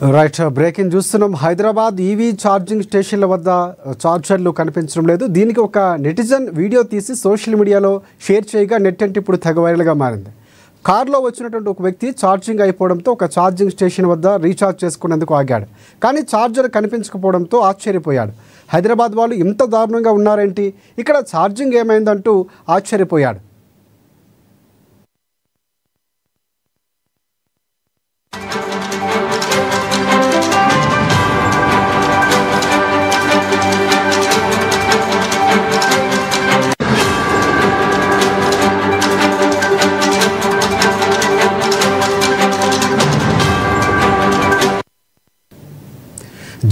Right breaking చూస్తున్నాం. Hyderabad EV charging స్టేషన్ల వద్ద ఛార్జర్లు కనిపించడం లేదు. దీనికి ఒక నెటిజన్ వీడియో తీసి సోషల్ మీడియాలో షేర్ చేయగా నెట్ అంటే ఇప్పుడు తెగ వైరల్గా మారింది. కారులో వచ్చినటువంటి ఒక వ్యక్తి ఛార్జింగ్ అయిపోవడంతో ఒక ఛార్జింగ్ స్టేషన్ వద్ద రీఛార్జ్ చేసుకునేందుకు ఆగాడు. కానీ ఛార్జర్ కనిపించకపోవడంతో ఆశ్చర్యపోయాడు. హైదరాబాద్ వాళ్ళు ఇంత దారుణంగా ఉన్నారేంటి, ఇక్కడ ఛార్జింగ్ ఏమైందంటూ ఆశ్చర్యపోయాడు.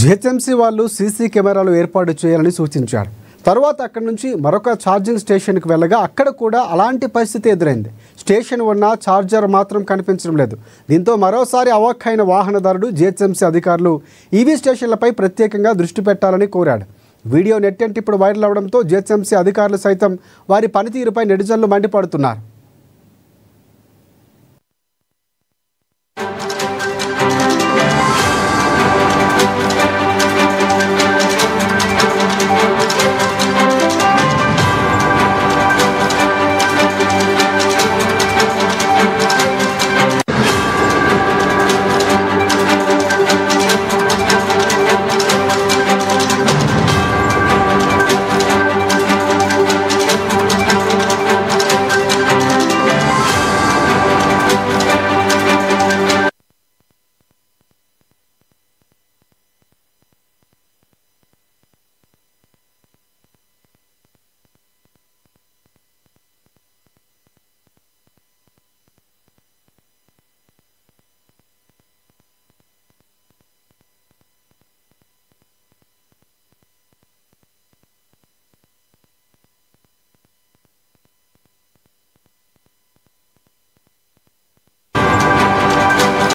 జిహెచ్ఎంసీ వాళ్ళు సీసీ కెమెరాలు ఏర్పాటు చేయాలని సూచించారు. తర్వాత అక్కడి నుంచి మరొక ఛార్జింగ్ స్టేషన్కి వెళ్ళగా అక్కడ కూడా అలాంటి పరిస్థితి ఎదురైంది. స్టేషన్ ఉన్న ఛార్జర్ మాత్రం కనిపించడం లేదు. దీంతో మరోసారి అవాక్కైన వాహనదారుడు జిహెచ్ఎంసీ అధికారులు ఈవీ స్టేషన్లపై ప్రత్యేకంగా దృష్టి పెట్టాలని కోరాడు. వీడియో నెట్ అంటే ఇప్పుడు వైరల్ అవడంతో జిహెచ్ఎంసీ అధికారులు సైతం వారి పనితీరుపై నెటిజన్లు మండిపడుతున్నారు.